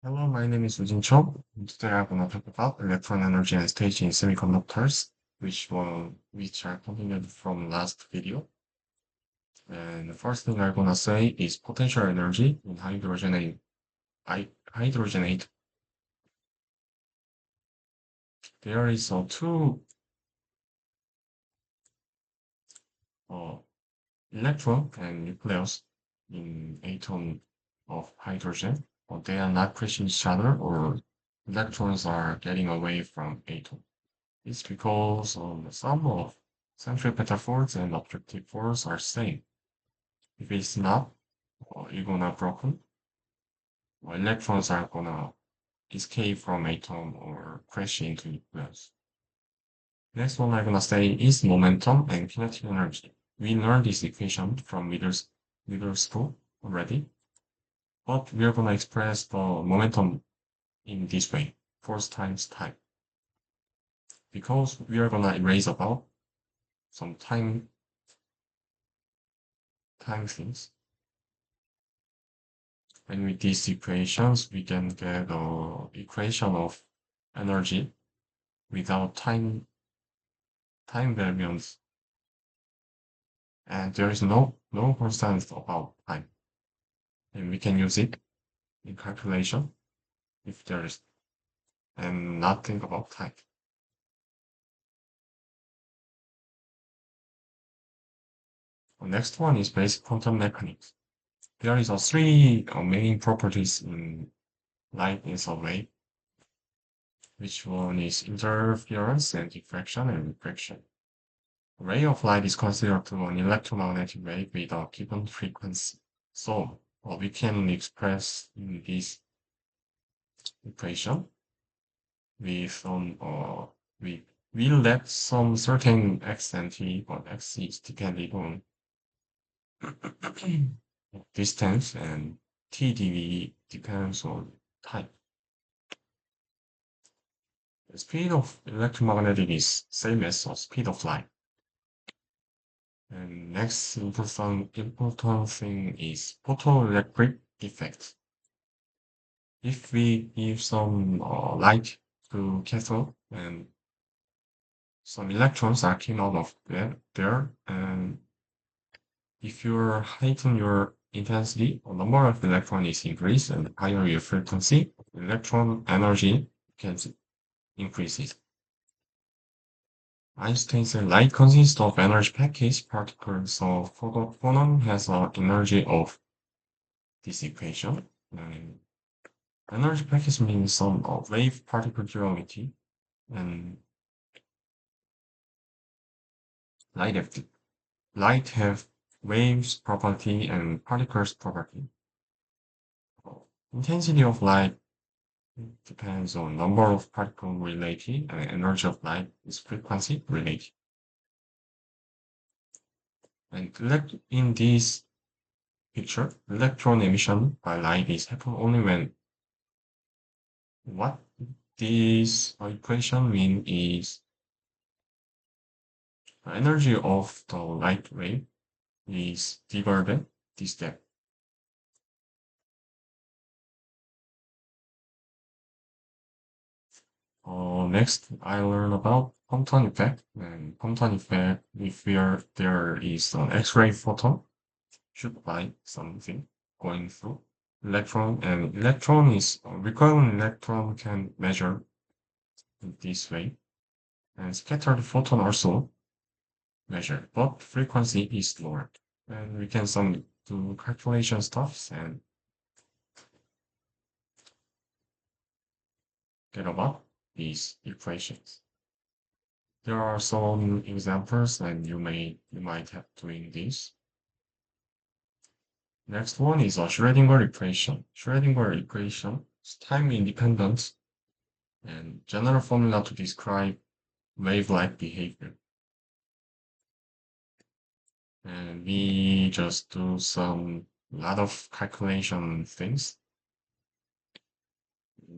Hello, my name is Eugene Cho. Today I'm going to talk about electron energy and state in semiconductors, which I continued from last video. And the first thing I'm going to say is potential energy in hydrogenate. There is two uh, electron and nucleus in atom of hydrogen. They are not crashing each other, or electrons are getting away from atom. It's because the sum of centripetal force and objective force are same. If it's not, you're gonna broken, or electrons are gonna escape from atom or crash into nucleus. Next one I'm gonna say is momentum and kinetic energy. We learned this equation from middle school already, but we are gonna express the momentum in this way, force times time, because we are gonna erase about some time things. And with these equations, we can get a equation of energy without time variance, and there is no constant about time, and we can use it in calculation if there is, and not think about time. The next one is basic quantum mechanics. There is a three main properties in light is a wave, which one is interference and diffraction and refraction. Ray of light is considered to an electromagnetic wave with a given frequency. So we can express in this equation with we let some certain x and t or x is depending on distance and tdv depends on time. The speed of electromagnetic is same as the speed of light. And next important thing is photoelectric effect. If we give some light to cathode and some electrons are came out of there, and if you heighten your intensity, the number of electron is increased, and higher your frequency, electron energy can increase it. Einstein said light consists of energy package particles, so photon has an energy of this equation. And energy package means some wave particle duality, and light have, light have waves property and particles property. Intensity of light depends on number of particle related, and energy of light is frequency related. And in this picture, electron emission by light is happen only when what this equation mean is the energy of the light wave is bigger than this depth. Next, I learn about Compton effect. And Compton effect, if there is an X-ray photon shoot by something going through electron, and electron is recoiling electron can measure in this way, and scattered photon also measured, but frequency is lower. And we can some do calculation stuffs and get about these equations. There are some examples, and you might have doing this. Next one is a Schrödinger equation. Schrödinger equation is time independent and general formula to describe wave-like behavior. And we just do some lot of calculation things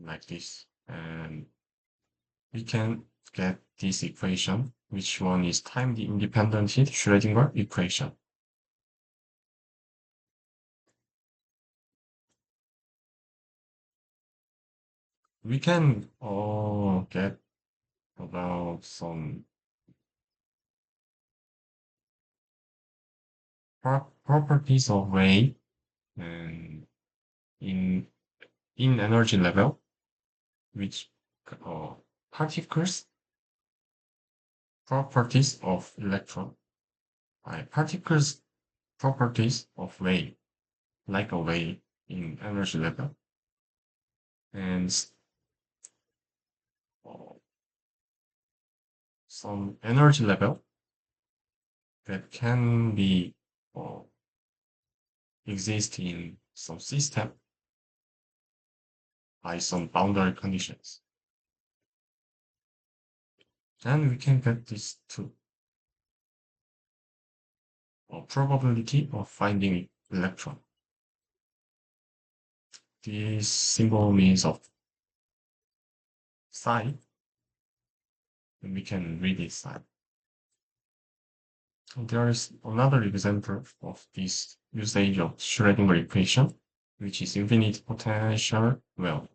like this, and we can get this equation, which one is time independent Schrödinger equation. We can get about some properties of wave and in energy level, which uh, particles properties of electron, particles properties of wave, like a wave in energy level, and uh, some energy level that can be uh, exist in some system by some boundary conditions. And we can get this to a probability of finding electron. This symbol means of psi, and we can read it psi. There is another example of this usage of Schrödinger equation, which is infinite potential. Well,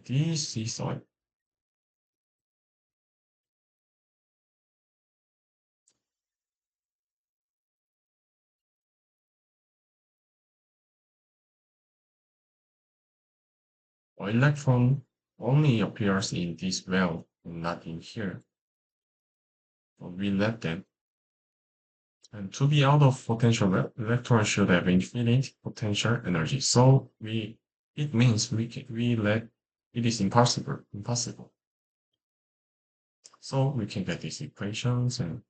this is a electron only appears in this well, not in here. So we let them. And to be out of potential well, electron should have infinite potential energy. So it means we let it is impossible. So we can get these equations and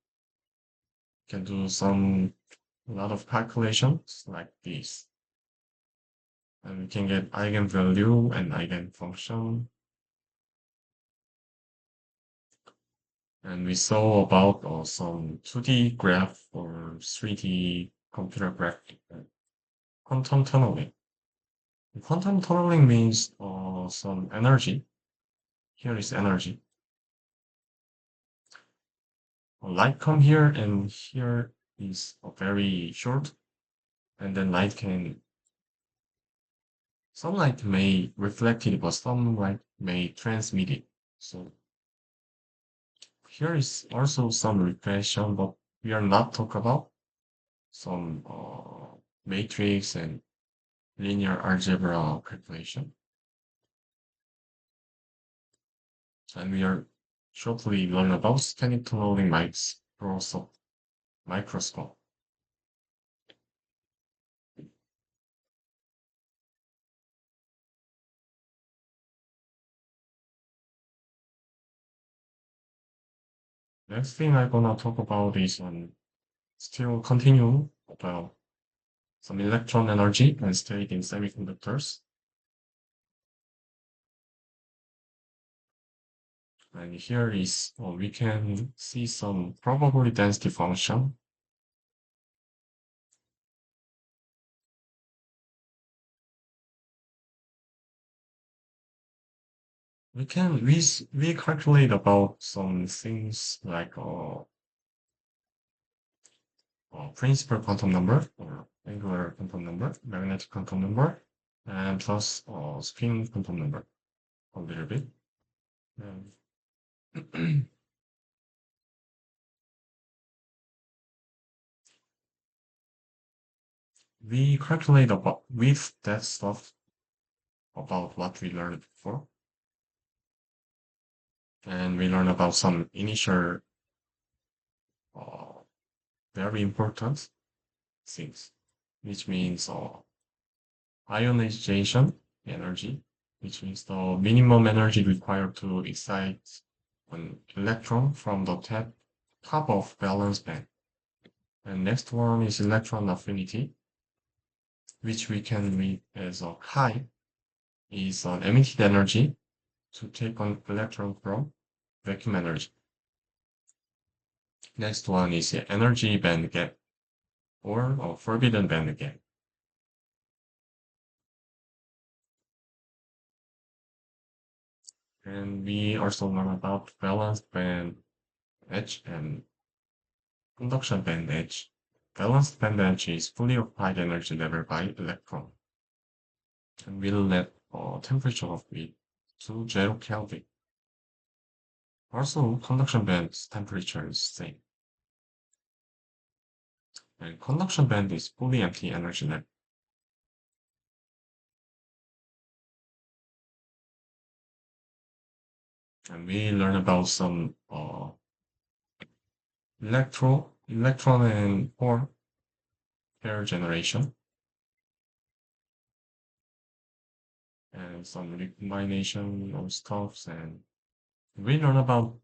can do a lot of calculations like this. And we can get eigenvalue and eigenfunction. And we saw about some 2D graph or 3D computer graphic. Quantum tunneling. Quantum tunneling means some energy. Here is energy. Light come here and here is very short. And then some light may reflect it, but some light may transmit it. So here is also some regression, but we are not talk about some matrix and linear algebra calculation. And we are shortly learn about scanning tunneling microscope. Next thing I'm gonna talk about is still continue about some electron energy and state in semiconductors. And here is we can see some probability density function. We calculate about some things like principal quantum number or angular quantum number, magnetic quantum number, and plus spin quantum number a little bit. And we calculate about with that stuff about what we learned before, and we learn about some initial uh, very important things, which means ionization energy, which means the minimum energy required to excite an electron from the top of valence band. And next one is electron affinity, which we can read as a chi is an emitted energy to take an electron from vacuum energy. Next one is the energy band gap or a forbidden band gap. And we also learn about valence band edge and conduction band edge. Valence band edge is fully occupied energy level by electron. And we'll let temperature of it to 0 Kelvin. Also, conduction band's temperature is same, and conduction band is fully empty energy level. And we learn about some electron and hole pair generation, and some recombination of stuffs, and we learn about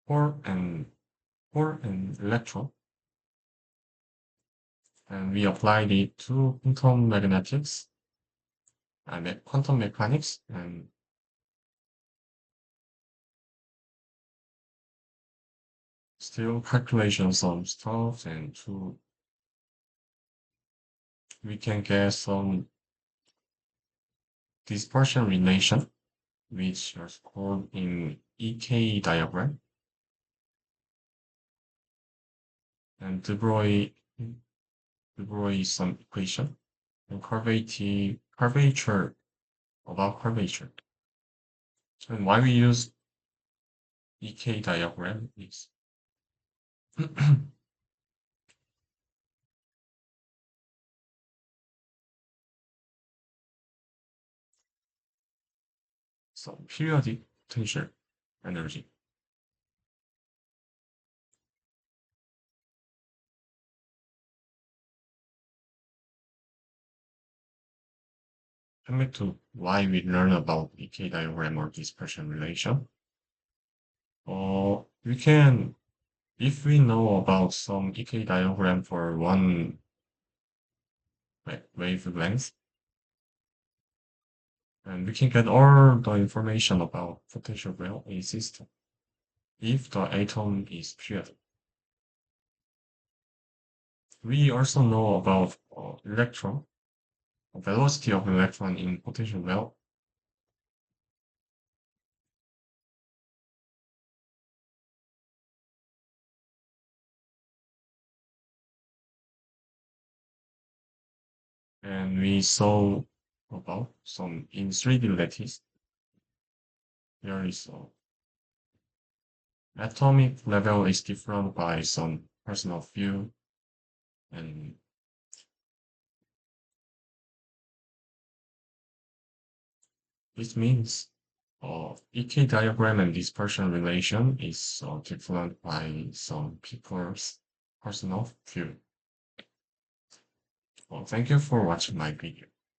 hole and electron, and we applied it to quantum magnetics and quantum mechanics, and still calculations on stuff, and to we can get some dispersion relation, which are called in EK diagram, and De Broglie some equation, and curvature about curvature. And why we use EK diagram is some periodic potential energy. Coming to why we learn about EK diagram or dispersion relation. Or we can, if we know about some EK diagram for one wavelength, and we can get all the information about potential well in system if the atom is periodic. We also know about electron, velocity of electron in potential well, and we saw about some in 3D lattice. There is atomic level is different by some personal view, and this means EK diagram and dispersion relation is different by some people's personal view. Well, thank you for watching my video.